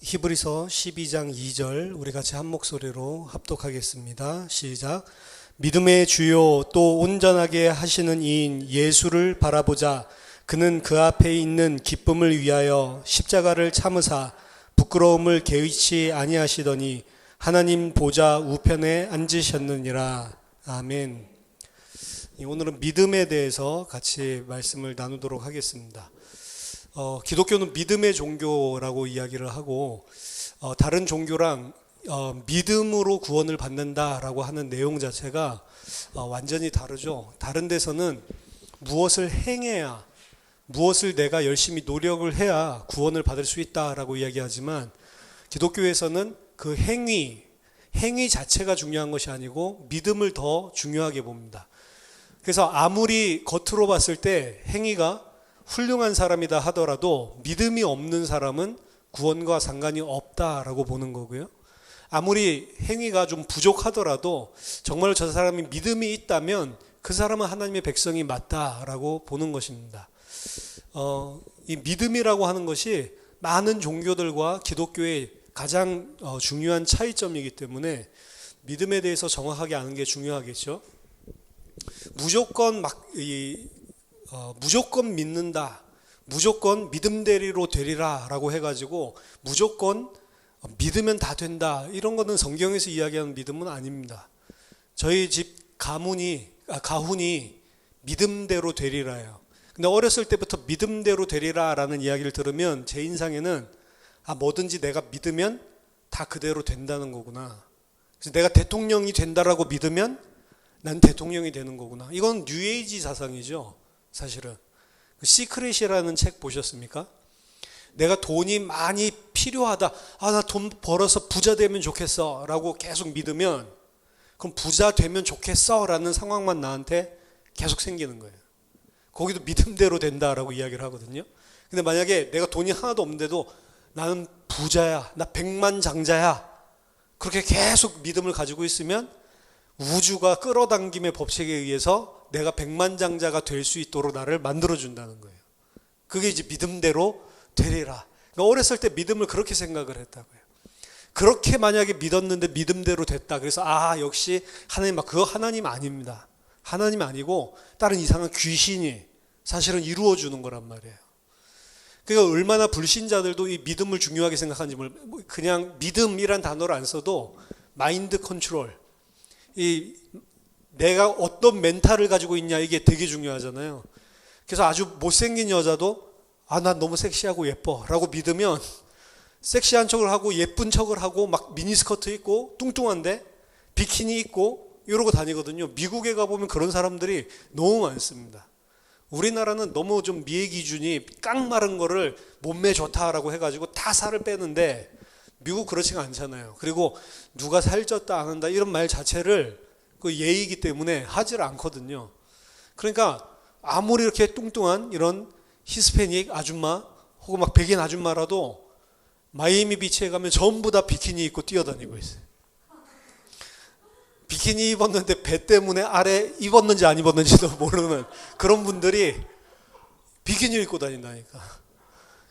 히브리서 12장 2절 우리 같이 한 목소리로 합독하겠습니다. 시작. 믿음의 주요 또 온전하게 하시는 이인 예수를 바라보자. 그는 그 앞에 있는 기쁨을 위하여 십자가를 참으사 부끄러움을 개의치 아니하시더니 하나님 보좌 우편에 앉으셨느니라. 아멘. 오늘은 믿음에 대해서 같이 말씀을 나누도록 하겠습니다. 기독교는 믿음의 종교라고 이야기를 하고 다른 종교랑 믿음으로 구원을 받는다라고 하는 내용 자체가 완전히 다르죠. 다른 데서는 무엇을 행해야, 무엇을 내가 열심히 노력을 해야 구원을 받을 수 있다라고 이야기하지만 기독교에서는 그 행위 자체가 중요한 것이 아니고 믿음을 더 중요하게 봅니다. 그래서 아무리 겉으로 봤을 때 행위가 훌륭한 사람이다 하더라도 믿음이 없는 사람은 구원과 상관이 없다라고 보는 거고요. 아무리 행위가 좀 부족하더라도 정말 저 사람이 믿음이 있다면 그 사람은 하나님의 백성이 맞다라고 보는 것입니다. 이 믿음이라고 하는 것이 많은 종교들과 기독교의 가장 중요한 차이점이기 때문에 믿음에 대해서 정확하게 아는 게 중요하겠죠. 무조건 믿는다, 무조건 믿음대로 되리라 라고 해가지고 무조건 믿으면 다 된다, 이런 거는 성경에서 이야기하는 믿음은 아닙니다. 저희 집 가훈이 믿음대로 되리라예요. 근데 어렸을 때부터 믿음대로 되리라 라는 이야기를 들으면 제 인상에는 뭐든지 내가 믿으면 다 그대로 된다는 거구나. 그래서 내가 대통령이 된다라고 믿으면 난 대통령이 되는 거구나. 이건 뉴에이지 사상이죠. 사실은 시크릿이라는 책 보셨습니까? 내가 돈이 많이 필요하다, 나 돈 벌어서 부자 되면 좋겠어 라고 계속 믿으면 그럼 부자 되면 좋겠어 라는 상황만 나한테 계속 생기는 거예요. 거기도 믿음대로 된다라고 이야기를 하거든요. 근데 만약에 내가 돈이 하나도 없는데도 나는 부자야, 나 백만장자야, 그렇게 계속 믿음을 가지고 있으면 우주가 끌어당김의 법칙에 의해서 내가 백만장자가 될 수 있도록 나를 만들어준다는 거예요. 그게 이제 믿음대로 되리라. 그러니까 어렸을 때 믿음을 그렇게 생각을 했다고요. 그렇게 만약에 믿었는데 믿음대로 됐다. 그래서 역시 하나님, 그거 하나님 아닙니다. 하나님 아니고 다른 이상한 귀신이 사실은 이루어주는 거란 말이에요. 그러니까 얼마나 불신자들도 이 믿음을 중요하게 생각하는지 그냥 믿음이란 단어를 안 써도 마인드 컨트롤, 내가 어떤 멘탈을 가지고 있냐, 이게 되게 중요하잖아요. 그래서 아주 못생긴 여자도 난 너무 섹시하고 예뻐 라고 믿으면 섹시한 척을 하고 예쁜 척을 하고 막 미니스커트 입고 뚱뚱한데 비키니 입고 이러고 다니거든요. 미국에 가보면 그런 사람들이 너무 많습니다. 우리나라는 너무 좀 미의 기준이 깡마른 거를 몸매 좋다라고 해가지고 다 살을 빼는데 미국 그렇지가 않잖아요. 그리고 누가 살쪘다 안 한다 이런 말 자체를 그 예의이기 때문에 하질 않거든요. 그러니까 아무리 이렇게 뚱뚱한 이런 히스패닉 아줌마 혹은 막 백인 아줌마라도 마이애미 비치에 가면 전부 다 비키니 입고 뛰어다니고 있어요. 비키니 입었는데 배 때문에 아래 입었는지 안 입었는지도 모르는 그런 분들이 비키니를 입고 다닌다니까.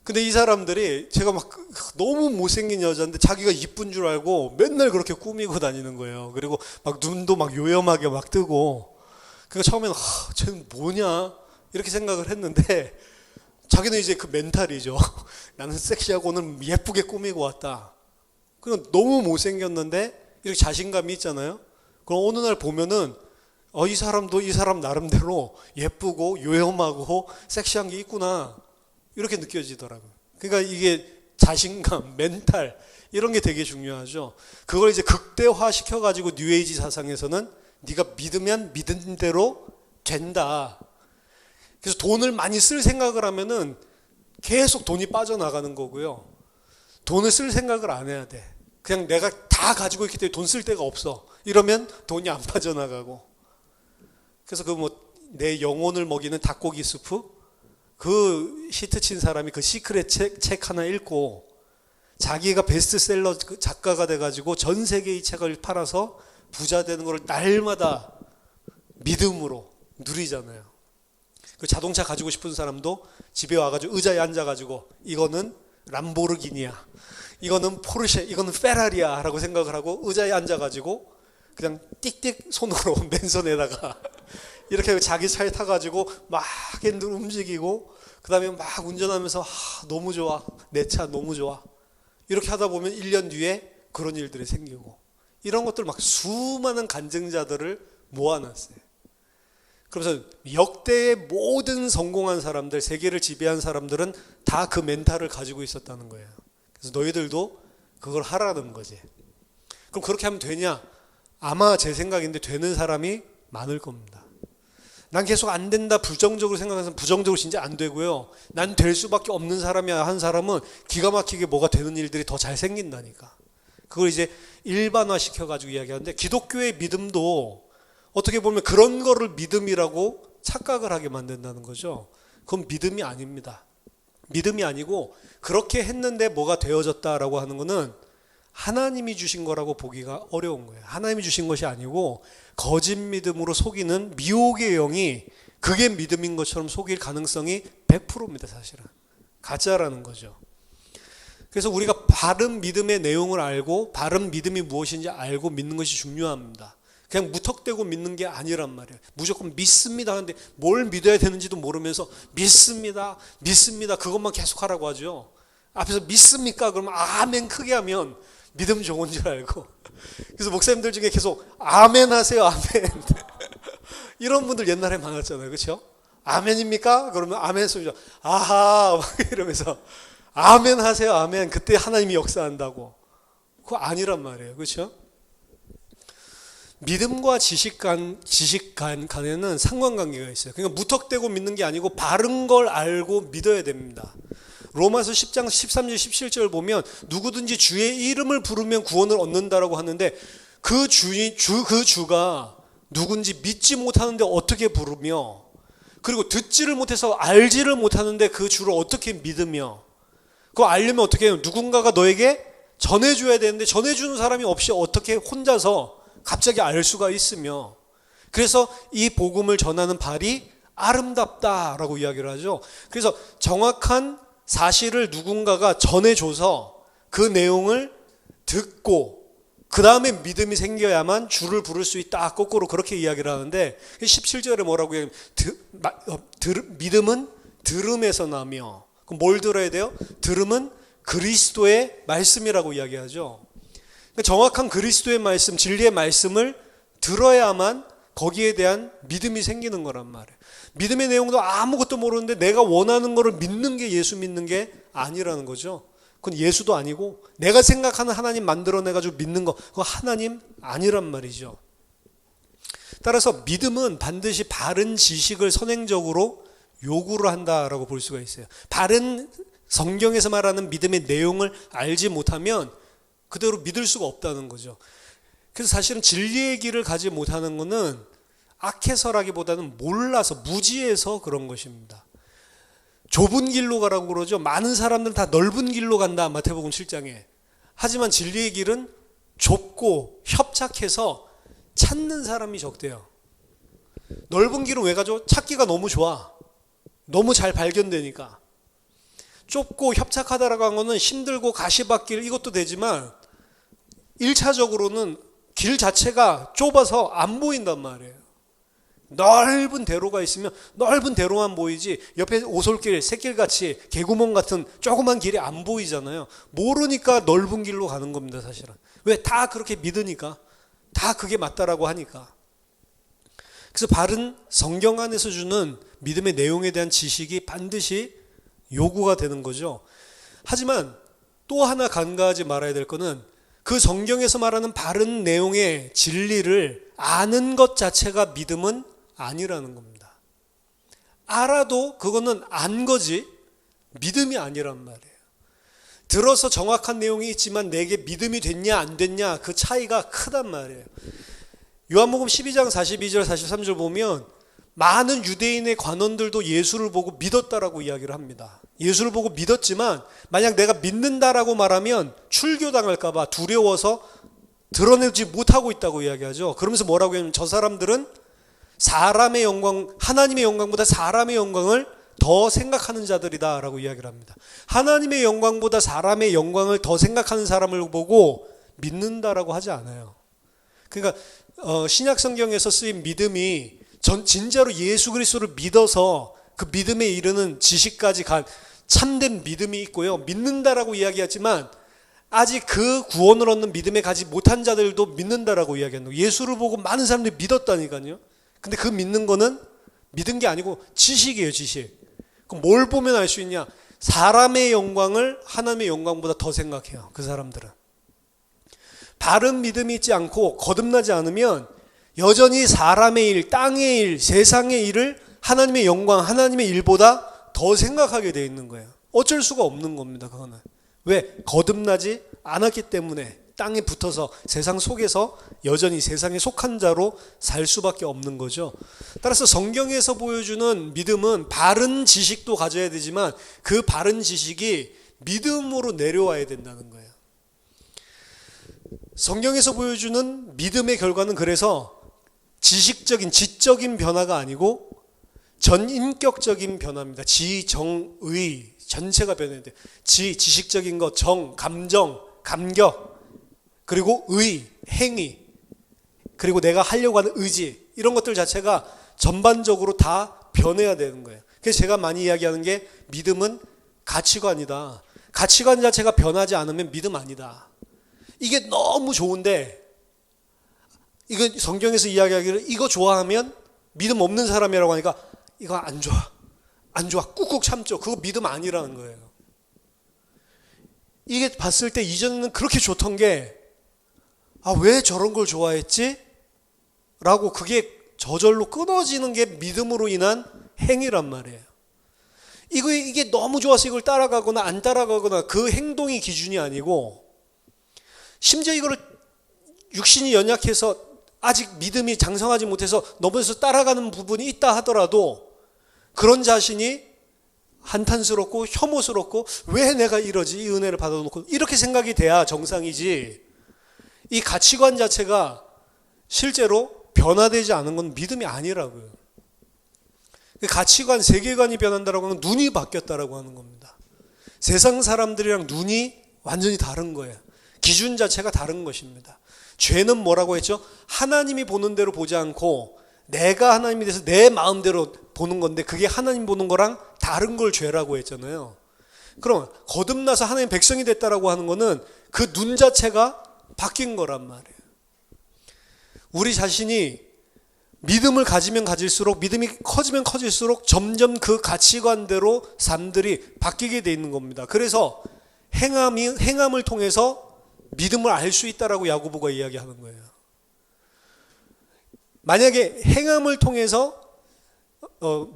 근데 이 사람들이 제가 막 너무 못생긴 여자인데 자기가 이쁜 줄 알고 맨날 그렇게 꾸미고 다니는 거예요. 그리고 막 눈도 막 요염하게 막 뜨고. 그러니까 처음에는 쟤는 뭐냐 이렇게 생각을 했는데 자기는 이제 그 멘탈이죠. 나는 섹시하고는 예쁘게 꾸미고 왔다. 그러니까 너무 못생겼는데 이렇게 자신감이 있잖아요. 그럼 어느 날 보면은 이 사람도 이 사람 나름대로 예쁘고 요염하고 섹시한 게 있구나, 이렇게 느껴지더라고요. 그러니까 이게 자신감, 멘탈 이런 게 되게 중요하죠. 그걸 이제 극대화 시켜가지고 뉴에이지 사상에서는 네가 믿으면 믿은 대로 된다. 그래서 돈을 많이 쓸 생각을 하면은 계속 돈이 빠져나가는 거고요. 돈을 쓸 생각을 안 해야 돼. 그냥 내가 다 가지고 있기 때문에 돈 쓸 데가 없어. 이러면 돈이 안 빠져나가고. 그래서 내 영혼을 먹이는 닭고기 수프, 그 히트 친 사람이 그 시크릿 책 하나 읽고 자기가 베스트셀러 작가가 돼가지고 전 세계 이 책을 팔아서 부자 되는 걸 날마다 믿음으로 누리잖아요. 그 자동차 가지고 싶은 사람도 집에 와가지고 의자에 앉아가지고 이거는 람보르기니야, 이거는 포르쉐, 이거는 페라리야 라고 생각을 하고 의자에 앉아가지고 그냥 띡띡 손으로 맨손에다가 이렇게 자기 차에 타가지고 막 핸들 움직이고 그 다음에 막 운전하면서 너무 좋아, 내 차 너무 좋아, 이렇게 하다 보면 1년 뒤에 그런 일들이 생기고, 이런 것들 막 수많은 간증자들을 모아놨어요. 그래서 역대의 모든 성공한 사람들, 세계를 지배한 사람들은 다 그 멘탈을 가지고 있었다는 거예요. 그래서 너희들도 그걸 하라는 거지. 그럼 그렇게 하면 되냐? 아마 제 생각인데 되는 사람이 많을 겁니다. 난 계속 안 된다 부정적으로 생각해서 부정적으로 진짜 안 되고요. 난 될 수밖에 없는 사람이야 한 사람은 기가 막히게 뭐가 되는 일들이 더 잘 생긴다니까. 그걸 이제 일반화 시켜가지고 이야기하는데, 기독교의 믿음도 어떻게 보면 그런 거를 믿음이라고 착각을 하게 만든다는 거죠. 그건 믿음이 아닙니다. 믿음이 아니고, 그렇게 했는데 뭐가 되어졌다라고 하는 거는 하나님이 주신 거라고 보기가 어려운 거예요. 하나님이 주신 것이 아니고 거짓 믿음으로 속이는 미혹의 영이 그게 믿음인 것처럼 속일 가능성이 100%입니다. 사실은 가짜라는 거죠. 그래서 우리가 바른 믿음의 내용을 알고 바른 믿음이 무엇인지 알고 믿는 것이 중요합니다. 그냥 무턱대고 믿는 게 아니란 말이에요. 무조건 믿습니다 하는데 뭘 믿어야 되는지도 모르면서 믿습니다, 믿습니다 그것만 계속 하라고 하죠. 앞에서 믿습니까? 그러면 아멘 크게 하면 믿음 좋은 줄 알고, 그래서 목사님들 중에 계속 아멘 하세요, 아멘 이런 분들 옛날에 많았잖아요. 그렇죠? 아멘입니까? 그러면 아멘 소리죠. 아하 막 이러면서 아멘 하세요, 아멘. 그때 하나님이 역사한다고. 그거 아니란 말이에요. 그렇죠? 믿음과 지식 간에는 상관관계가 있어요. 그러니까 무턱대고 믿는 게 아니고 바른 걸 알고 믿어야 됩니다. 로마서 10장 13절 17절 보면 누구든지 주의 이름을 부르면 구원을 얻는다라고 하는데, 그 주가 누군지 믿지 못하는데 어떻게 부르며, 그리고 듣지를 못해서 알지를 못하는데 그 주를 어떻게 믿으며, 그거 알려면 어떻게 해요? 누군가가 너에게 전해줘야 되는데 전해주는 사람이 없이 어떻게 혼자서 갑자기 알 수가 있으며, 그래서 이 복음을 전하는 발이 아름답다라고 이야기를 하죠. 그래서 정확한 사실을 누군가가 전해줘서 그 내용을 듣고 그 다음에 믿음이 생겨야만 주를 부를 수 있다, 거꾸로 그렇게 이야기를 하는데, 17절에 뭐라고 얘기하면 믿음은 들음에서 나며, 그럼 뭘 들어야 돼요? 들음은 그리스도의 말씀이라고 이야기하죠. 그러니까 정확한 그리스도의 말씀, 진리의 말씀을 들어야만 거기에 대한 믿음이 생기는 거란 말이에요. 믿음의 내용도 아무것도 모르는데 내가 원하는 거를 믿는 게 예수 믿는 게 아니라는 거죠. 그건 예수도 아니고 내가 생각하는 하나님 만들어내가지고 믿는 거, 그거 하나님 아니란 말이죠. 따라서 믿음은 반드시 바른 지식을 선행적으로 요구를 한다라고 볼 수가 있어요. 바른 성경에서 말하는 믿음의 내용을 알지 못하면 그대로 믿을 수가 없다는 거죠. 그래서 사실은 진리의 길을 가지 못하는 것은 악해서라기보다는 몰라서, 무지해서 그런 것입니다. 좁은 길로 가라고 그러죠. 많은 사람들은 다 넓은 길로 간다, 마태복음 7장에. 하지만 진리의 길은 좁고 협착해서 찾는 사람이 적대요. 넓은 길은 왜 가죠? 찾기가 너무 좋아. 너무 잘 발견되니까. 좁고 협착하다라고 한 거는 힘들고 가시밭길 이것도 되지만 1차적으로는 길 자체가 좁아서 안 보인단 말이에요. 넓은 대로가 있으면 넓은 대로만 보이지 옆에 오솔길, 샛길같이 개구멍 같은 조그만 길이 안 보이잖아요. 모르니까 넓은 길로 가는 겁니다, 사실은. 왜? 다 그렇게 믿으니까. 다 그게 맞다라고 하니까. 그래서 바른 성경 안에서 주는 믿음의 내용에 대한 지식이 반드시 요구가 되는 거죠. 하지만 또 하나 간과하지 말아야 될 거는 그 성경에서 말하는 바른 내용의 진리를 아는 것 자체가 믿음은 아니라는 겁니다. 알아도 그거는 안 거지 믿음이 아니란 말이에요. 들어서 정확한 내용이 있지만 내게 믿음이 됐냐 안 됐냐 그 차이가 크단 말이에요. 요한복음 12장 42절 43절 보면 많은 유대인의 관원들도 예수를 보고 믿었다라고 이야기를 합니다. 예수를 보고 믿었지만 만약 내가 믿는다라고 말하면 출교당할까 봐 두려워서 드러내지 못하고 있다고 이야기하죠. 그러면서 뭐라고 하냐면 저 사람들은 사람의 영광, 하나님의 영광보다 사람의 영광을 더 생각하는 자들이다라고 이야기를 합니다. 하나님의 영광보다 사람의 영광을 더 생각하는 사람을 보고 믿는다라고 하지 않아요. 그러니까 신약 성경에서 쓰인 믿음이 진짜로 예수 그리스도를 믿어서 그 믿음에 이르는 지식까지 간 참된 믿음이 있고요. 믿는다라고 이야기하지만 아직 그 구원을 얻는 믿음에 가지 못한 자들도 믿는다라고 이야기하는 거예요. 예수를 보고 많은 사람들이 믿었다니까요. 근데 그 믿는 거는 믿은 게 아니고 지식이에요, 지식. 그럼 뭘 보면 알 수 있냐? 사람의 영광을 하나님의 영광보다 더 생각해요, 그 사람들은. 바른 믿음이 있지 않고 거듭나지 않으면 여전히 사람의 일, 땅의 일, 세상의 일을 하나님의 영광, 하나님의 일보다 더 생각하게 되어 있는 거예요. 어쩔 수가 없는 겁니다, 그거는. 왜? 거듭나지 않았기 때문에 땅에 붙어서 세상 속에서 여전히 세상에 속한 자로 살 수밖에 없는 거죠. 따라서 성경에서 보여주는 믿음은 바른 지식도 가져야 되지만 그 바른 지식이 믿음으로 내려와야 된다는 거예요. 성경에서 보여주는 믿음의 결과는 그래서 지식적인, 지적인 변화가 아니고 전인격적인 변화입니다. 지, 정, 의 전체가 변해야 돼요. 지식적인 것, 정, 감정, 감격, 그리고 의, 행위, 그리고 내가 하려고 하는 의지, 이런 것들 자체가 전반적으로 다 변해야 되는 거예요. 그래서 제가 많이 이야기하는 게 믿음은 가치관이다. 가치관 자체가 변하지 않으면 믿음 아니다. 이게 너무 좋은데 이거 성경에서 이야기하기를 이거 좋아하면 믿음 없는 사람이라고 하니까 이거 안 좋아. 안 좋아. 꾹꾹 참죠. 그거 믿음 아니라는 거예요. 이게 봤을 때 이전에는 그렇게 좋던 게 왜 저런 걸 좋아했지? 라고 그게 저절로 끊어지는 게 믿음으로 인한 행위란 말이에요. 이게 너무 좋아서 이걸 따라가거나 안 따라가거나 그 행동이 기준이 아니고 심지어 이거를 육신이 연약해서 아직 믿음이 장성하지 못해서 넘어서 따라가는 부분이 있다 하더라도 그런 자신이 한탄스럽고 혐오스럽고 왜 내가 이러지? 이 은혜를 받아놓고 이렇게 생각이 돼야 정상이지. 이 가치관 자체가 실제로 변화되지 않은 건 믿음이 아니라고요. 가치관, 세계관이 변한다라고 하는 건 눈이 바뀌었다라고 하는 겁니다. 세상 사람들이랑 눈이 완전히 다른 거예요. 기준 자체가 다른 것입니다. 죄는 뭐라고 했죠? 하나님이 보는 대로 보지 않고 내가 하나님에 대해서 내 마음대로 보는 건데 그게 하나님 보는 거랑 다른 걸 죄라고 했잖아요. 그럼 거듭나서 하나님 백성이 됐다라고 하는 거는 그 눈 자체가 바뀐 거란 말이에요. 우리 자신이 믿음을 가지면 가질수록 믿음이 커지면 커질수록 점점 그 가치관대로 삶들이 바뀌게 돼 있는 겁니다. 그래서 행함을 통해서 믿음을 알 수 있다라고 야고보가 이야기하는 거예요. 만약에 행함을 통해서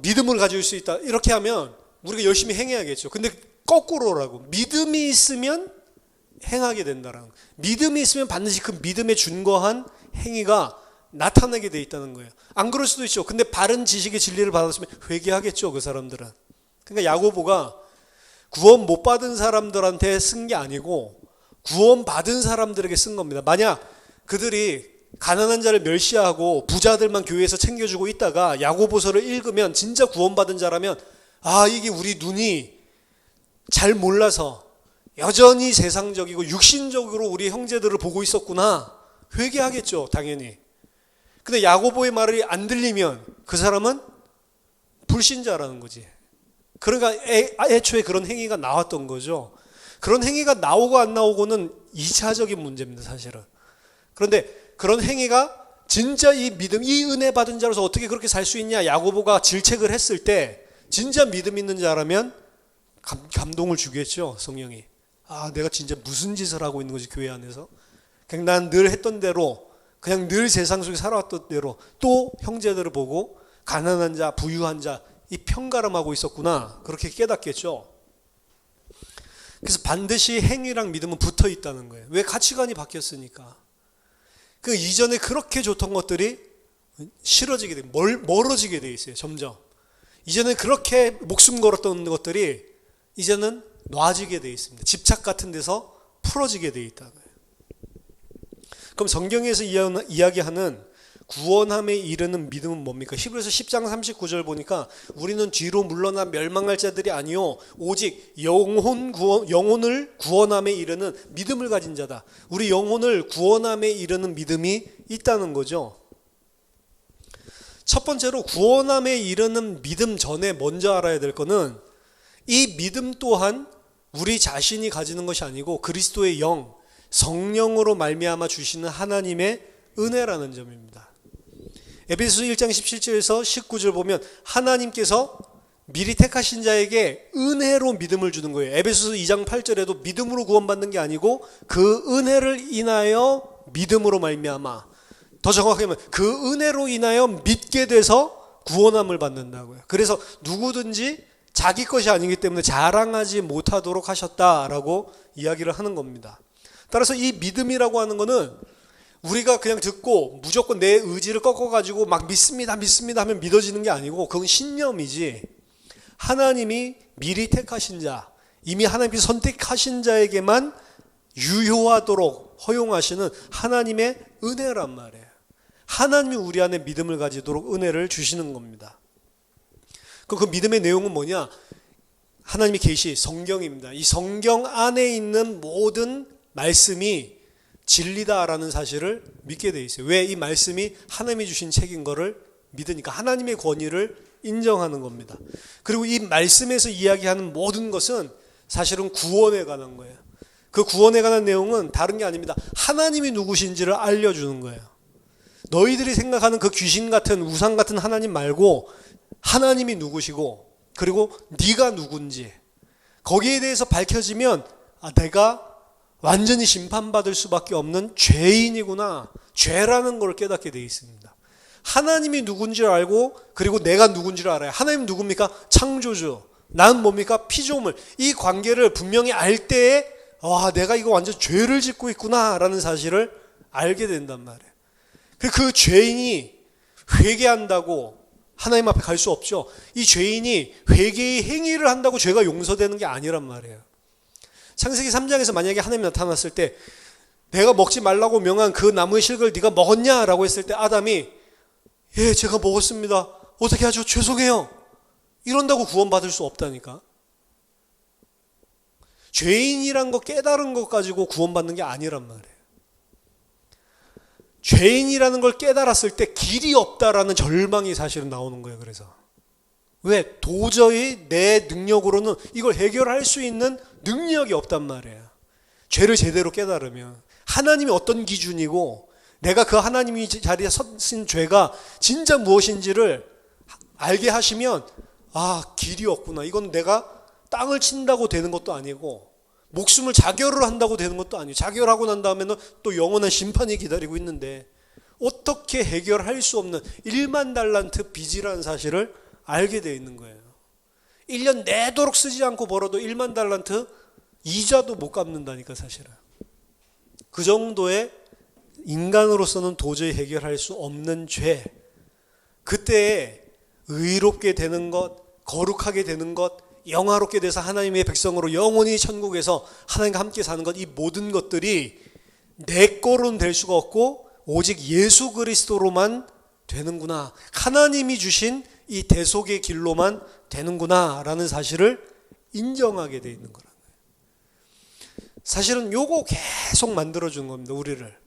믿음을 가질 수 있다 이렇게 하면 우리가 열심히 행해야겠죠. 근데 거꾸로라고 믿음이 있으면 행하게 된다라는 거예요. 믿음이 있으면 반드시 그 믿음에 준거한 행위가 나타나게 돼 있다는 거예요. 안 그럴 수도 있죠. 근데 바른 지식의 진리를 받았으면 회개하겠죠, 그 사람들은. 그러니까 야고보가 구원 못 받은 사람들한테 쓴 게 아니고 구원 받은 사람들에게 쓴 겁니다. 만약 그들이 가난한 자를 멸시하고 부자들만 교회에서 챙겨주고 있다가 야고보서를 읽으면 진짜 구원받은 자라면 이게 우리 눈이 잘 몰라서 여전히 세상적이고 육신적으로 우리 형제들을 보고 있었구나. 회개하겠죠, 당연히. 근데 야고보의 말이 안 들리면 그 사람은 불신자라는 거지. 그러니까 애초에 그런 행위가 나왔던 거죠. 그런 행위가 나오고 안 나오고는 2차적인 문제입니다, 사실은. 그런데 그런 행위가 진짜 이 믿음, 이 은혜 받은 자로서 어떻게 그렇게 살 수 있냐? 야고보가 질책을 했을 때 진짜 믿음 있는 자라면 감동을 주겠죠, 성령이. 내가 진짜 무슨 짓을 하고 있는 거지, 교회 안에서. 그냥 난 늘 했던 대로, 그냥 늘 세상 속에 살아왔던 대로 또 형제들을 보고 가난한 자, 부유한 자, 이 편가름하고 있었구나. 그렇게 깨닫겠죠. 그래서 반드시 행위랑 믿음은 붙어 있다는 거예요. 왜? 가치관이 바뀌었으니까. 그 이전에 그렇게 좋던 것들이 싫어지게 돼, 멀어지게 돼 있어요, 점점. 이전에 그렇게 목숨 걸었던 것들이 이제는 놔지게 돼 있습니다. 집착 같은 데서 풀어지게 돼 있다는 거예요. 그럼 성경에서 이야기하는 구원함에 이르는 믿음은 뭡니까? 히브리서 10장 39절 보니까 우리는 뒤로 물러나 멸망할 자들이 아니요 오직 영혼을 구원함에 이르는 믿음을 가진 자다. 우리 영혼을 구원함에 이르는 믿음이 있다는 거죠. 첫 번째로 구원함에 이르는 믿음 전에 먼저 알아야 될 거는 이 믿음 또한 우리 자신이 가지는 것이 아니고 그리스도의 영, 성령으로 말미암아 주시는 하나님의 은혜라는 점입니다. 에베소서 1장 17절에서 19절 보면 하나님께서 미리 택하신 자에게 은혜로 믿음을 주는 거예요. 에베소서 2장 8절에도 믿음으로 구원받는 게 아니고 그 은혜를 인하여 믿음으로 말미암아, 더 정확하게 말하면 그 은혜로 인하여 믿게 돼서 구원함을 받는다고요. 그래서 누구든지 자기 것이 아니기 때문에 자랑하지 못하도록 하셨다라고 이야기를 하는 겁니다. 따라서 이 믿음이라고 하는 거는 우리가 그냥 듣고 무조건 내 의지를 꺾어가지고 막 믿습니다 하면 믿어지는 게 아니고 그건 신념이지, 하나님이 미리 택하신 자, 이미 하나님께서 선택하신 자에게만 유효하도록 허용하시는 하나님의 은혜란 말이에요. 하나님이 우리 안에 믿음을 가지도록 은혜를 주시는 겁니다. 그 믿음의 내용은 뭐냐? 하나님의 계시, 성경입니다. 이 성경 안에 있는 모든 말씀이 진리다라는 사실을 믿게 돼 있어요. 왜? 이 말씀이 하나님이 주신 책인 거를 믿으니까 하나님의 권위를 인정하는 겁니다. 그리고 이 말씀에서 이야기하는 모든 것은 사실은 구원에 관한 거예요. 그 구원에 관한 내용은 다른 게 아닙니다. 하나님이 누구신지를 알려주는 거예요. 너희들이 생각하는 그 귀신 같은 우상 같은 하나님 말고 하나님이 누구시고 그리고 네가 누군지 거기에 대해서 밝혀지면 내가 완전히 심판받을 수밖에 없는 죄인이구나, 죄라는 걸 깨닫게 되어 있습니다. 하나님이 누군지를 알고 그리고 내가 누군지를 알아요. 하나님 누굽니까? 창조주. 나는 뭡니까? 피조물. 이 관계를 분명히 알 때에 내가 이거 완전 죄를 짓고 있구나 라는 사실을 알게 된단 말이에요. 그 죄인이 회개한다고 하나님 앞에 갈 수 없죠. 이 죄인이 회개의 행위를 한다고 죄가 용서되는 게 아니란 말이에요. 창세기 3장에서 만약에 하나님이 나타났을 때 내가 먹지 말라고 명한 그 나무의 실과를 네가 먹었냐라고 했을 때 아담이 예, 제가 먹었습니다. 어떻게 하죠? 죄송해요. 이런다고 구원받을 수 없다니까. 죄인이란 거 깨달은 것 가지고 구원받는 게 아니란 말이에요. 죄인이라는 걸 깨달았을 때 길이 없다라는 절망이 사실은 나오는 거예요. 그래서 왜? 도저히 내 능력으로는 이걸 해결할 수 있는 능력이 없단 말이에요. 죄를 제대로 깨달으면 하나님이 어떤 기준이고 내가 그 하나님이 자리에 서신 죄가 진짜 무엇인지를 알게 하시면 길이 없구나. 이건 내가 땅을 친다고 되는 것도 아니고 목숨을 자결을 한다고 되는 것도 아니에요. 자결하고 난 다음에는 또 영원한 심판이 기다리고 있는데 어떻게 해결할 수 없는 1만 달란트 빚이라는 사실을 알게 되어 있는 거예요. 1년 내도록 쓰지 않고 벌어도 1만 달란트 이자도 못 갚는다니까 사실은. 그 정도의 인간으로서는 도저히 해결할 수 없는 죄. 그때에 의롭게 되는 것, 거룩하게 되는 것, 영화롭게 돼서 하나님의 백성으로 영원히 천국에서 하나님과 함께 사는 것, 이 모든 것들이 내 거로는 될 수가 없고 오직 예수 그리스도로만 되는구나. 하나님이 주신 이 대속의 길로만 되는구나 라는 사실을 인정하게 돼 있는 거라는 거예요. 사실은 요거 계속 만들어주는 겁니다. 우리를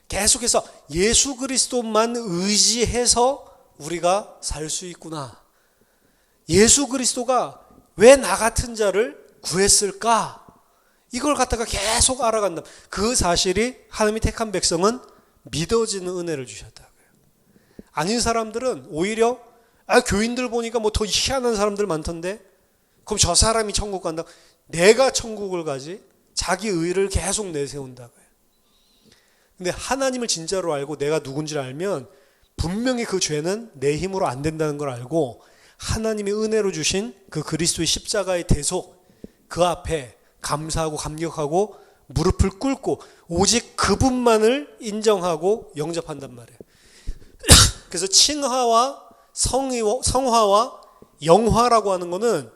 계속해서 예수 그리스도만 의지해서 우리가 살 수 있구나. 예수 그리스도가 왜 나 같은 자를 구했을까? 이걸 갖다가 계속 알아간다. 그 사실이 하나님이 택한 백성은 믿어지는 은혜를 주셨다고요. 아닌 사람들은 오히려 교인들 보니까 뭐 더 희한한 사람들 많던데 그럼 저 사람이 천국 간다. 내가 천국을 가지? 자기 의를 계속 내세운다고요. 근데 하나님을 진짜로 알고 내가 누군지를 알면 분명히 그 죄는 내 힘으로 안 된다는 걸 알고 하나님이 은혜로 주신 그 그리스도의 십자가의 대속, 그 앞에 감사하고 감격하고 무릎을 꿇고 오직 그분만을 인정하고 영접한단 말이에요. 그래서 칭화와 성화와 영화라고 하는 것은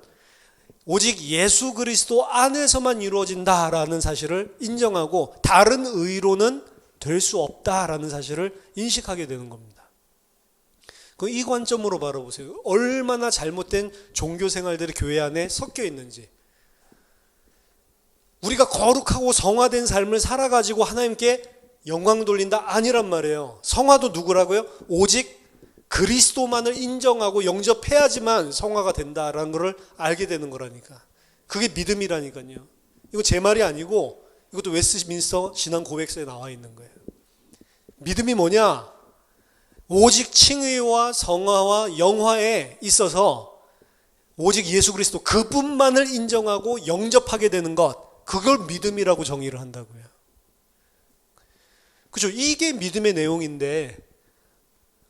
오직 예수 그리스도 안에서만 이루어진다라는 사실을 인정하고 다른 의로는 될 수 없다라는 사실을 인식하게 되는 겁니다. 이 관점으로 바라보세요. 얼마나 잘못된 종교 생활들이 교회 안에 섞여 있는지. 우리가 거룩하고 성화된 삶을 살아가지고 하나님께 영광 돌린다? 아니란 말이에요. 성화도 누구라고요? 오직 그리스도만을 인정하고 영접해야지만 성화가 된다라는 것을 알게 되는 거라니까. 그게 믿음이라니까요. 이거 제 말이 아니고 이것도 웨스트민스터 신앙 고백서에 나와 있는 거예요. 믿음이 뭐냐? 오직 칭의와 성화와 영화에 있어서 오직 예수 그리스도 그분만을 인정하고 영접하게 되는 것, 그걸 믿음이라고 정의를 한다고요. 그죠? 이게 믿음의 내용인데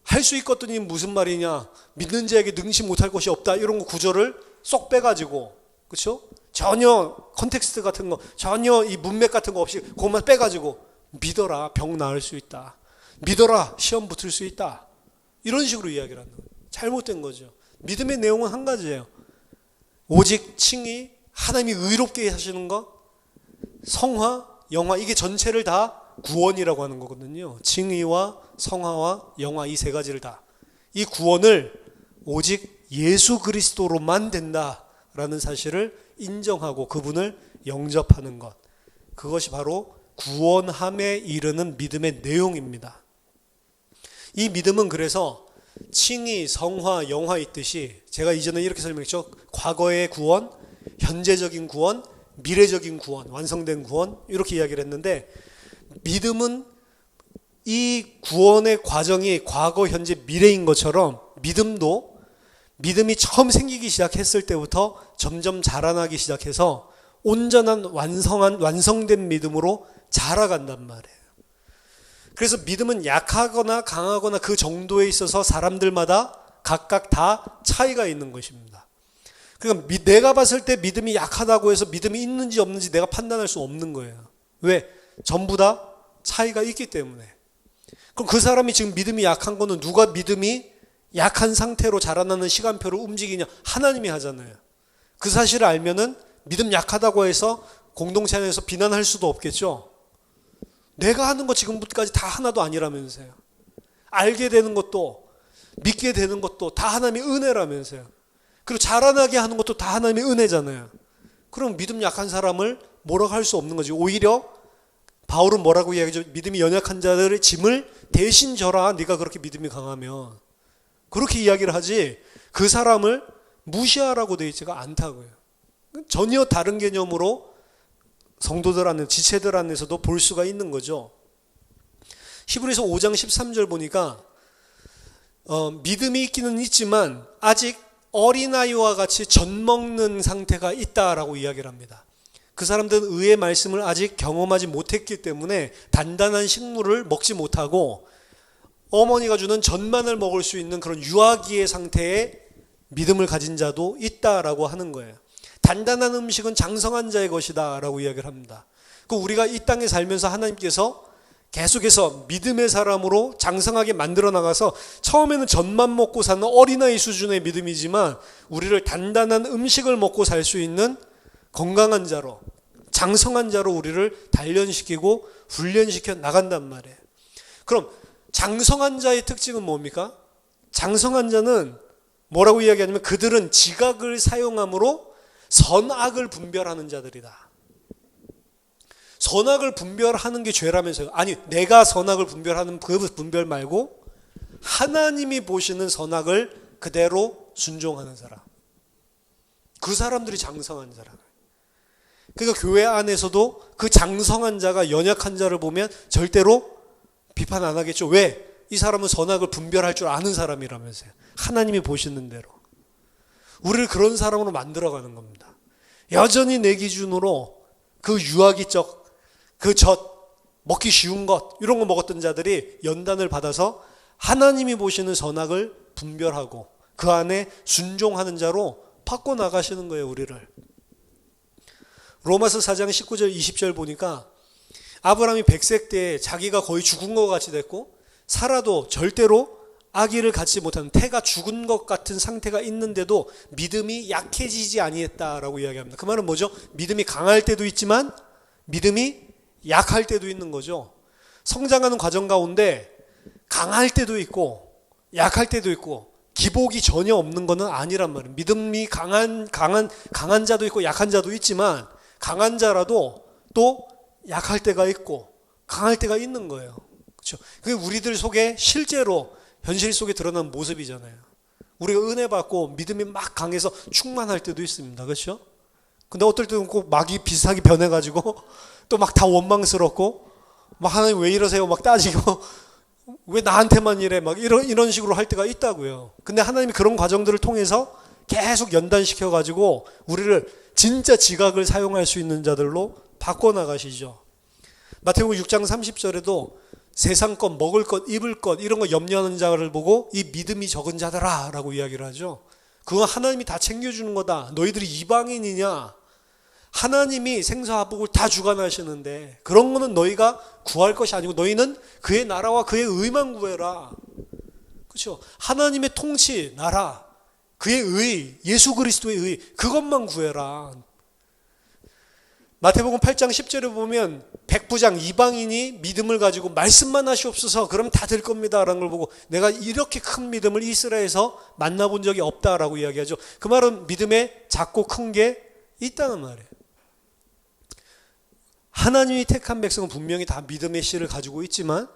할 수 있거든요. 무슨 말이냐? 믿는 자에게 능치 못할 것이 없다. 이런 거 구절을 쏙 빼가지고, 그렇죠? 전혀 컨텍스트 같은 거, 전혀 이 문맥 같은 거 없이 그것만 빼가지고 믿어라, 병 나을 수 있다. 믿어라, 시험 붙을 수 있다. 이런 식으로 이야기를 하는 거예요. 잘못된 거죠. 믿음의 내용은 한 가지예요. 오직 칭의, 하나님이 의롭게 하시는 것, 성화, 영화, 이게 전체를 다 구원이라고 하는 거거든요. 칭의와 성화와 영화, 이 세 가지를 다. 이 구원을 오직 예수 그리스도로만 된다라는 사실을 인정하고 그분을 영접하는 것. 그것이 바로 구원함에 이르는 믿음의 내용입니다. 이 믿음은 그래서 칭의, 성화, 영화 있듯이 제가 이전에 이렇게 설명했죠. 과거의 구원, 현재적인 구원, 미래적인 구원, 완성된 구원, 이렇게 이야기를 했는데, 믿음은 이 구원의 과정이 과거, 현재, 미래인 것처럼 믿음도 믿음이 처음 생기기 시작했을 때부터 점점 자라나기 시작해서 온전한 완성된 믿음으로 자라간단 말이에요. 그래서 믿음은 약하거나 강하거나 그 정도에 있어서 사람들마다 각각 다 차이가 있는 것입니다. 그러니까 내가 봤을 때 믿음이 약하다고 해서 믿음이 있는지 없는지 내가 판단할 수 없는 거예요. 왜? 전부 다 차이가 있기 때문에. 그럼 그 사람이 지금 믿음이 약한 거는 누가 믿음이 약한 상태로 자라나는 시간표를 움직이냐? 하나님이 하잖아요. 그 사실을 알면은 믿음 약하다고 해서 공동체 안에서 비난할 수도 없겠죠. 내가 하는 거 지금부터까지 다 하나도 아니라면서요. 알게 되는 것도 믿게 되는 것도 다 하나님의 은혜라면서요. 그리고 자라나게 하는 것도 다 하나님의 은혜잖아요. 그럼 믿음 약한 사람을 뭐라고 할 수 없는 거지. 오히려 바울은 뭐라고 이야기하죠? 믿음이 연약한 자들의 짐을 대신 져라. 네가 그렇게 믿음이 강하면. 그렇게 이야기를 하지 그 사람을 무시하라고 되어 있지가 않다고요. 전혀 다른 개념으로 성도들 안에, 지체들 안에서도 볼 수가 있는 거죠. 히브리서 5장 13절 보니까 믿음이 있기는 있지만 아직 어린아이와 같이 젖먹는 상태가 있다라고 이야기를 합니다. 그 사람들은 의의 말씀을 아직 경험하지 못했기 때문에 단단한 식물을 먹지 못하고 어머니가 주는 젖만을 먹을 수 있는 그런 유아기의 상태의 믿음을 가진 자도 있다라고 하는 거예요. 단단한 음식은 장성한 자의 것이다 라고 이야기를 합니다. 우리가 이 땅에 살면서 하나님께서 계속해서 믿음의 사람으로 장성하게 만들어 나가서 처음에는 젖만 먹고 사는 어린아이 수준의 믿음이지만 우리를 단단한 음식을 먹고 살 수 있는 건강한 자로, 장성한 자로 우리를 단련시키고 훈련시켜 나간단 말이에요. 그럼 장성한 자의 특징은 뭡니까? 장성한 자는 뭐라고 이야기하냐면 그들은 지각을 사용함으로 선악을 분별하는 자들이다. 선악을 분별하는 게 죄라면서요. 아니, 내가 선악을 분별하는 그 분별 말고 하나님이 보시는 선악을 그대로 순종하는 사람. 그 사람들이 장성한 사람. 그러니까 교회 안에서도 그 장성한 자가 연약한 자를 보면 절대로 비판 안 하겠죠. 왜? 이 사람은 선악을 분별할 줄 아는 사람이라면서요. 하나님이 보시는 대로. 우리를 그런 사람으로 만들어가는 겁니다. 여전히 내 기준으로 그 유아기적, 그 먹기 쉬운 것 이런 거 먹었던 자들이 연단을 받아서 하나님이 보시는 선악을 분별하고 그 안에 순종하는 자로 바꿔나가시는 거예요. 우리를. 로마서 4장 19절 20절 보니까 아브라함이 100세 때 자기가 거의 죽은 것 같이 됐고 살아도 절대로 아기를 갖지 못하는 태가 죽은 것 같은 상태가 있는데도 믿음이 약해지지 아니했다라고 이야기합니다. 그 말은 뭐죠? 믿음이 강할 때도 있지만 믿음이 약할 때도 있는 거죠. 성장하는 과정 가운데 강할 때도 있고 약할 때도 있고 기복이 전혀 없는 것은 아니란 말이에요. 믿음이 강한 자도 있고 약한 자도 있지만 강한 자라도 또 약할 때가 있고 강할 때가 있는 거예요. 그렇죠? 그게 우리들 속에 실제로 현실 속에 드러나는 모습이잖아요. 우리가 은혜 받고 믿음이 막 강해서 충만할 때도 있습니다. 그렇죠? 근데 어떨 때는 꼭 막이 비슷하게 변해가지고 또 막 다 원망스럽고 막 하나님 왜 이러세요? 막 따지고 왜 나한테만 이래? 막 이런 식으로 할 때가 있다고요. 근데 하나님이 그런 과정들을 통해서 계속 연단시켜가지고 우리를 진짜 지각을 사용할 수 있는 자들로 바꿔나가시죠. 마태복음 6장 30절에도 세상 것, 먹을 것, 입을 것 이런 거 염려하는 자를 보고 이 믿음이 적은 자들아 라고 이야기를 하죠. 그거 하나님이 다 챙겨주는 거다. 너희들이 이방인이냐? 하나님이 생사화복을 다 주관하시는데 그런 거는 너희가 구할 것이 아니고 너희는 그의 나라와 그의 의만 구해라. 그렇죠? 하나님의 통치, 나라, 그의 의, 예수 그리스도의 의 그것만 구해라. 마태복음 8장 10절에 보면 백부장 이방인이 믿음을 가지고 말씀만 하시옵소서 그럼 다 될 겁니다 라는 걸 보고 내가 이렇게 큰 믿음을 이스라엘에서 만나본 적이 없다라고 이야기하죠. 그 말은 믿음에 작고 큰 게 있다는 말이에요. 하나님이 택한 백성은 분명히 다 믿음의 씨를 가지고 있지만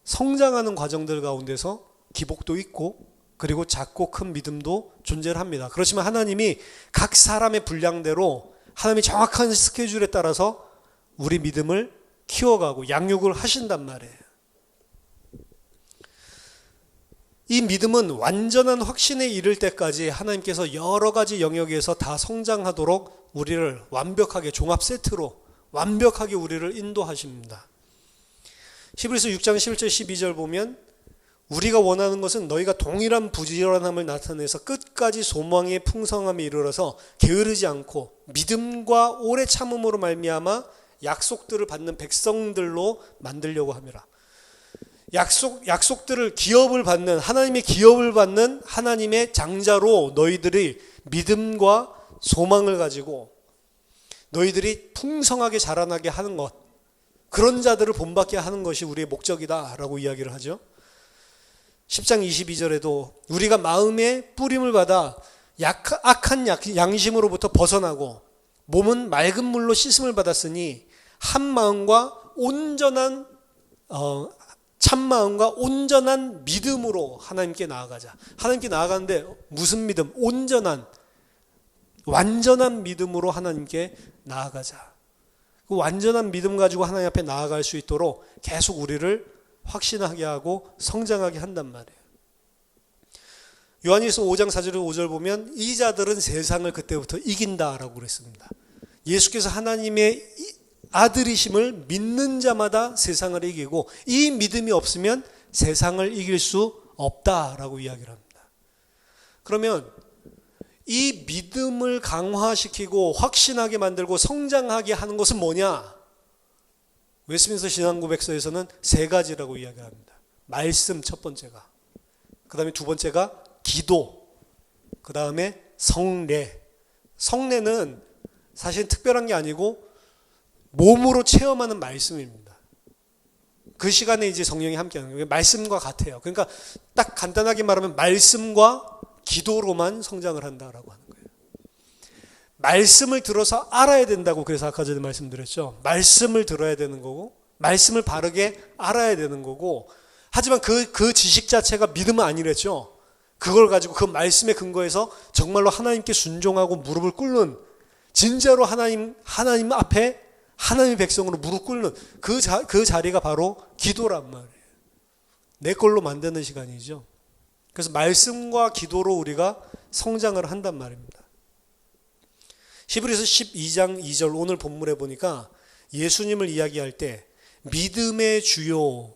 성장하는 과정들 가운데서 기복도 있고 그리고 작고 큰 믿음도 존재를 합니다. 그렇지만 하나님이 각 사람의 분량대로 하나님이 정확한 스케줄에 따라서 우리 믿음을 키워가고 양육을 하신단 말이에요. 이 믿음은 완전한 확신에 이를 때까지 하나님께서 여러 가지 영역에서 다 성장하도록 우리를 완벽하게 종합 세트로 완벽하게 우리를 인도하십니다. 히브리서 6장 11절 12절 보면 우리가 원하는 것은 너희가 동일한 부지런함을 나타내서 끝까지 소망의 풍성함에 이르러서 게으르지 않고 믿음과 오래 참음으로 말미암아 약속들을 받는 백성들로 만들려고 함이라. 약속들을 기업을 받는 하나님의 기업을 받는 하나님의 장자로 너희들이 믿음과 소망을 가지고 너희들이 풍성하게 자라나게 하는 것 그런 자들을 본받게 하는 것이 우리의 목적이다라고 이야기를 하죠. 10장 22절에도 우리가 마음의 뿌림을 받아 악한 양심으로부터 벗어나고 몸은 맑은 물로 씻음을 받았으니 한 마음과 온전한 참마음과 온전한 믿음으로 하나님께 나아가자. 하나님께 나아가는데 무슨 믿음? 온전한 완전한 믿음으로 하나님께 나아가자. 그 완전한 믿음 가지고 하나님 앞에 나아갈 수 있도록 계속 우리를 확신하게 하고 성장하게 한단 말이에요. 요한일서 5장 4절 5절 보면 이 자들은 세상을 그때부터 이긴다라고 그랬습니다. 예수께서 하나님의 아들이심을 믿는 자마다 세상을 이기고 이 믿음이 없으면 세상을 이길 수 없다라고 이야기를 합니다. 그러면 이 믿음을 강화시키고 확신하게 만들고 성장하게 하는 것은 뭐냐? 웨스민스터 신앙고백서에서는 세 가지라고 이야기합니다. 말씀 첫 번째가, 그 다음에 두 번째가 기도, 그 다음에 성례. 성례는 사실 특별한 게 아니고 몸으로 체험하는 말씀입니다. 그 시간에 이제 성령이 함께하는 거예요. 말씀과 같아요. 그러니까 딱 간단하게 말하면 말씀과 기도로만 성장을 한다라고 하는 거예요. 말씀을 들어서 알아야 된다고 그래서 아까 전에 말씀드렸죠. 말씀을 들어야 되는 거고 말씀을 바르게 알아야 되는 거고 하지만 그 지식 자체가 믿음은 아니랬죠. 그걸 가지고 그 말씀에 근거해서 정말로 하나님께 순종하고 무릎을 꿇는 진짜로 하나님 앞에 하나님의 백성으로 무릎 꿇는 그 자리가 바로 기도란 말이에요. 내 걸로 만드는 시간이죠. 그래서 말씀과 기도로 우리가 성장을 한단 말입니다. 히브리서 12장 2절 오늘 본문에 보니까 예수님을 이야기할 때 믿음의 주요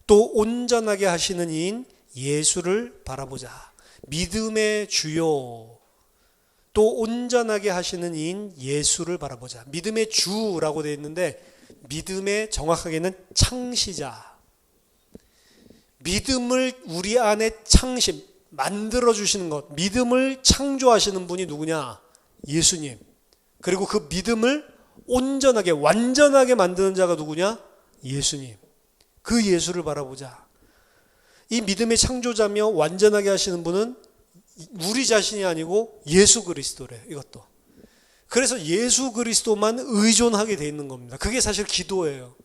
또 온전하게 하시는 이인 예수를 바라보자. 믿음의 주요 또 온전하게 하시는 이인 예수를 바라보자. 믿음의 주라고 되어 있는데 믿음의 정확하게는 창시자. 믿음을 우리 안에 만들어주시는 것, 믿음을 창조하시는 분이 누구냐? 예수님. 그리고 그 믿음을 온전하게, 완전하게 만드는 자가 누구냐? 예수님, 그 예수를 바라보자. 이 믿음의 창조자며 완전하게 하시는 분은 우리 자신이 아니고 예수 그리스도래. 이것도. 그래서 예수 그리스도만 의존하게 돼 있는 겁니다. 그게 사실 기도예요.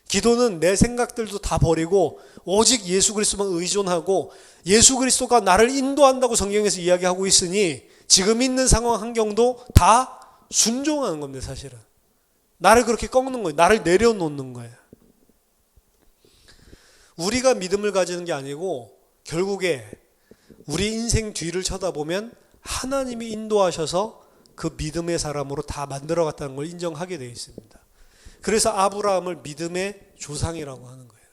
기도는 내 생각들도 다 버리고 오직 예수 그리스도만 의존하고, 예수 그리스도가 나를 인도한다고 성경에서 이야기하고 있으니 지금 있는 상황 환경도 다 순종하는 겁니다. 사실은 나를 그렇게 꺾는 거예요. 나를 내려놓는 거예요. 우리가 믿음을 가지는 게 아니고 결국에 우리 인생 뒤를 쳐다보면 하나님이 인도하셔서 그 믿음의 사람으로 다 만들어갔다는 걸 인정하게 되어 있습니다. 그래서 아브라함을 믿음의 조상이라고 하는 거예요.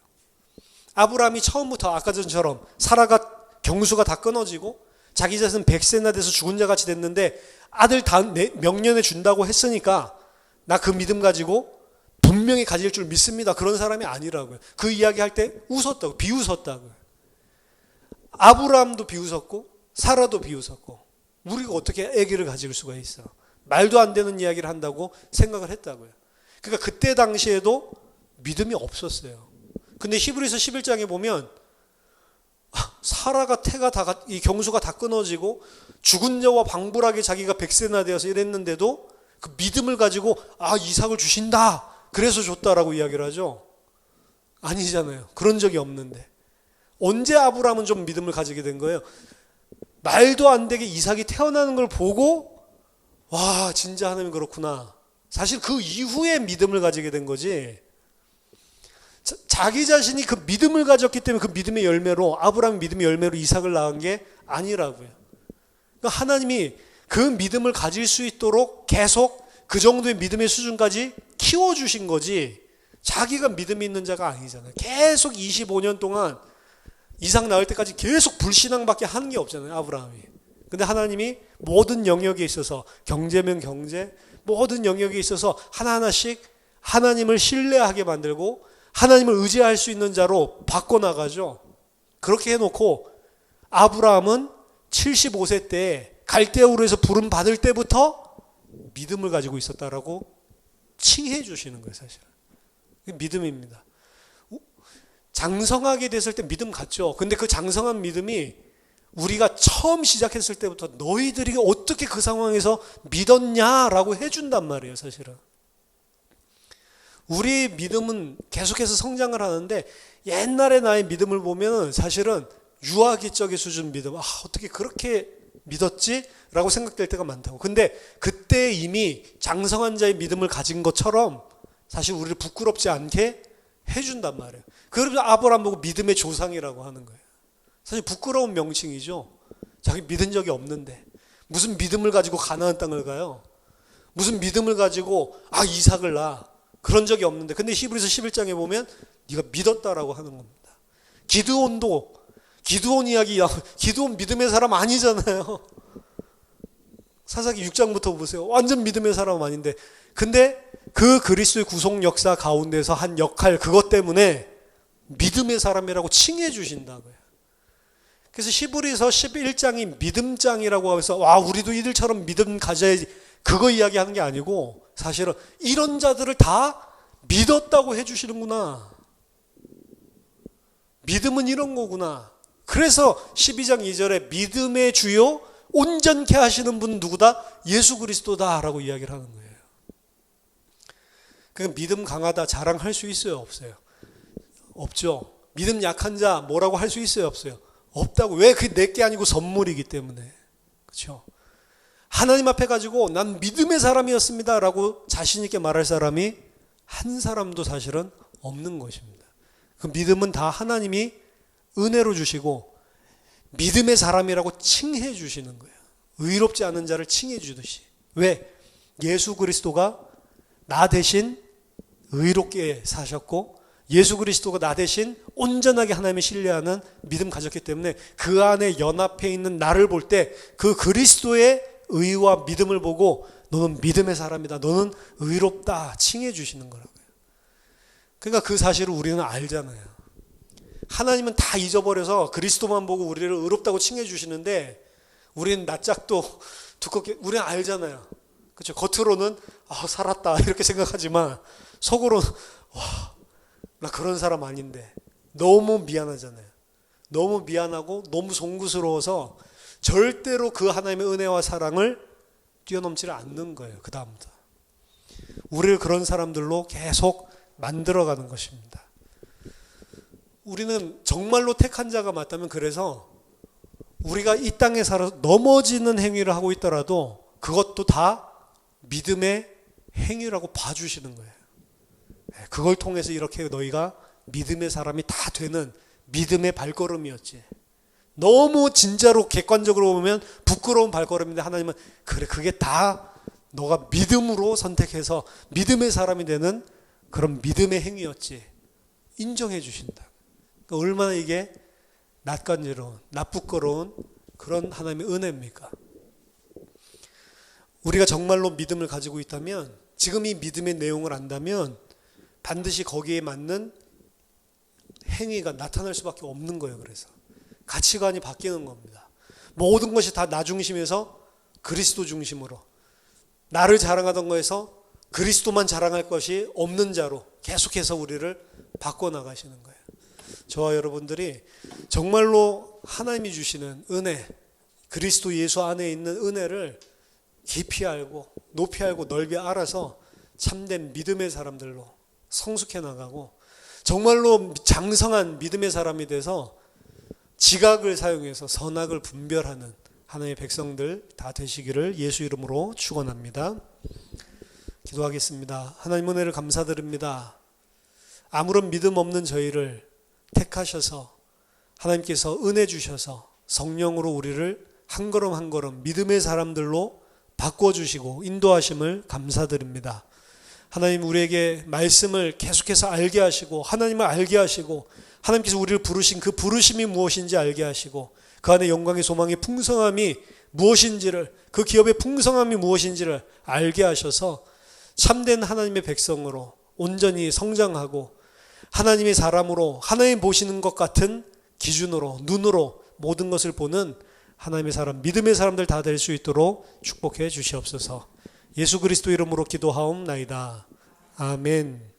아브라함이 처음부터 아까 전처럼 사라가 경수가 다 끊어지고 자기 자손 100세나 돼서 죽은 자 같이 됐는데 아들 다음 명년에 준다고 했으니까 나 그 믿음 가지고 분명히 가질 줄 믿습니다. 그런 사람이 아니라고요. 그 이야기할 때 웃었다고, 비웃었다고요. 아브라함도 비웃었고 사라도 비웃었고, 우리가 어떻게 아기를 가질 수가 있어? 말도 안 되는 이야기를 한다고 생각을 했다고요. 그러니까 그때 당시에도 믿음이 없었어요. 근데 히브리서 11장에 보면 사라가 이 경수가 다 끊어지고 죽은 자와 방불하게 자기가 100세나 되어서 이랬는데도 그 믿음을 가지고 이삭을 주신다, 그래서 줬다라고 이야기를 하죠. 아니잖아요. 그런 적이 없는데. 언제 아브라함은 좀 믿음을 가지게 된 거예요? 말도 안 되게 이삭이 태어나는 걸 보고 와, 진짜 하나님이 그렇구나. 사실 그 이후에 믿음을 가지게 된 거지. 자기 자신이 그 믿음을 가졌기 때문에 그 믿음의 열매로, 아브라함의 믿음의 열매로 이삭을 낳은 게 아니라고요. 그러니까 하나님이 그 믿음을 가질 수 있도록 계속 그 정도의 믿음의 수준까지 키워주신 거지, 자기가 믿음이 있는 자가 아니잖아요. 계속 25년 동안 이삭 낳을 때까지 계속 불신앙밖에 하는 게 없잖아요, 아브라함이. 근데 하나님이 모든 영역에 있어서, 경제면 경제, 모든 영역에 있어서 하나하나씩 하나님을 신뢰하게 만들고 하나님을 의지할 수 있는 자로 바꿔나가죠. 그렇게 해놓고 아브라함은 75세 때 갈대우르에서 부름 받을 때부터 믿음을 가지고 있었다라고 칭해 주시는 거예요. 사실 믿음입니다. 장성하게 됐을 때 믿음 같죠. 근데 그 장성한 믿음이 우리가 처음 시작했을 때부터 너희들이 어떻게 그 상황에서 믿었냐라고 해준단 말이에요. 사실은 우리 믿음은 계속해서 성장을 하는데, 옛날에 나의 믿음을 보면 사실은 유아기적의 수준 믿음, 어떻게 그렇게 믿었지? 라고 생각될 때가 많다고. 근데 그때 이미 장성한 자의 믿음을 가진 것처럼 사실 우리를 부끄럽지 않게 해준단 말이에요. 그래서 아브라함 보고 믿음의 조상이라고 하는 거예요. 사실 부끄러운 명칭이죠. 자기 믿은 적이 없는데 무슨 믿음을 가지고 가나안 땅을 가요? 무슨 믿음을 가지고 이삭을 낳아? 그런 적이 없는데. 근데 히브리서 11장에 보면 네가 믿었다라고 하는 겁니다. 기드온 이야기, 기드온 믿음의 사람 아니잖아요. 사사기 6장부터 보세요. 완전 믿음의 사람 아닌데, 근데 그 그리스도의 구속 역사 가운데서 한 역할, 그것 때문에 믿음의 사람이라고 칭해 주신다고요. 그래서 히브리서 11장이 믿음장이라고 해서 우리도 이들처럼 믿음 가져야지, 그거 이야기하는 게 아니고 사실은 이런 자들을 다 믿었다고 해주시는구나. 믿음은 이런 거구나. 그래서 12장 2절에 믿음의 주요 온전케 하시는 분 누구다? 예수 그리스도다 라고 이야기를 하는 거예요. 그러니까 믿음 강하다 자랑할 수 있어요? 없어요? 없죠. 믿음 약한 자 뭐라고 할 수 있어요? 없어요? 없다고. 왜? 그게 내게 아니고 선물이기 때문에. 그렇죠? 하나님 앞에 가지고 난 믿음의 사람이었습니다 라고 자신 있게 말할 사람이 한 사람도 사실은 없는 것입니다. 그 믿음은 다 하나님이 은혜로 주시고 믿음의 사람이라고 칭해 주시는 거예요. 의롭지 않은 자를 칭해 주듯이. 왜? 예수 그리스도가 나 대신 의롭게 사셨고 예수 그리스도가 나 대신 온전하게 하나님을 신뢰하는 믿음 가졌기 때문에 그 안에 연합해 있는 나를 볼 때 그 그리스도의 의와 믿음을 보고 너는 믿음의 사람이다, 너는 의롭다 칭해 주시는 거라고요. 그러니까 그 사실을 우리는 알잖아요. 하나님은 다 잊어버려서 그리스도만 보고 우리를 의롭다고 칭해 주시는데 우리는 낯짝도 두껍게, 우리는 알잖아요. 그렇죠? 겉으로는 살았다 이렇게 생각하지만 속으로는 나 그런 사람 아닌데. 너무 미안하잖아요. 너무 미안하고 너무 송구스러워서 절대로 그 하나님의 은혜와 사랑을 뛰어넘지를 않는 거예요. 그 다음부터. 우리를 그런 사람들로 계속 만들어가는 것입니다. 우리는 정말로 택한 자가 맞다면, 그래서 우리가 이 땅에 살아서 넘어지는 행위를 하고 있더라도 그것도 다 믿음의 행위라고 봐주시는 거예요. 그걸 통해서 이렇게 너희가 믿음의 사람이 다 되는 믿음의 발걸음이었지. 너무 진짜로 객관적으로 보면 부끄러운 발걸음인데, 하나님은 그래, 그게 다 너가 믿음으로 선택해서 믿음의 사람이 되는 그런 믿음의 행위였지. 인정해 주신다. 그러니까 얼마나 이게 낯간지러운, 낯부끄러운 그런 하나님의 은혜입니까? 우리가 정말로 믿음을 가지고 있다면, 지금 이 믿음의 내용을 안다면 반드시 거기에 맞는 행위가 나타날 수밖에 없는 거예요. 그래서 가치관이 바뀌는 겁니다. 모든 것이 다 나 중심에서 그리스도 중심으로, 나를 자랑하던 거에서 그리스도만 자랑할 것이 없는 자로 계속해서 우리를 바꿔나가시는 거예요. 저와 여러분들이 정말로 하나님이 주시는 은혜, 그리스도 예수 안에 있는 은혜를 깊이 알고 높이 알고 넓이 알아서 참된 믿음의 사람들로 성숙해 나가고, 정말로 장성한 믿음의 사람이 돼서 지각을 사용해서 선악을 분별하는 하나님의 백성들 다 되시기를 예수 이름으로 축원합니다. 기도하겠습니다. 하나님 은혜를 감사드립니다. 아무런 믿음 없는 저희를 택하셔서 하나님께서 은혜 주셔서 성령으로 우리를 한 걸음 한 걸음 믿음의 사람들로 바꿔주시고 인도하심을 감사드립니다. 하나님, 우리에게 말씀을 계속해서 알게 하시고 하나님을 알게 하시고 하나님께서 우리를 부르신 그 부르심이 무엇인지 알게 하시고 그 안에 영광의 소망의 풍성함이 무엇인지를, 그 기업의 풍성함이 무엇인지를 알게 하셔서 참된 하나님의 백성으로 온전히 성장하고 하나님의 사람으로 하나님 보시는 것 같은 기준으로, 눈으로 모든 것을 보는 하나님의 사람, 믿음의 사람들 다 될 수 있도록 축복해 주시옵소서. 예수 그리스도 이름으로 기도하옵나이다. 아멘.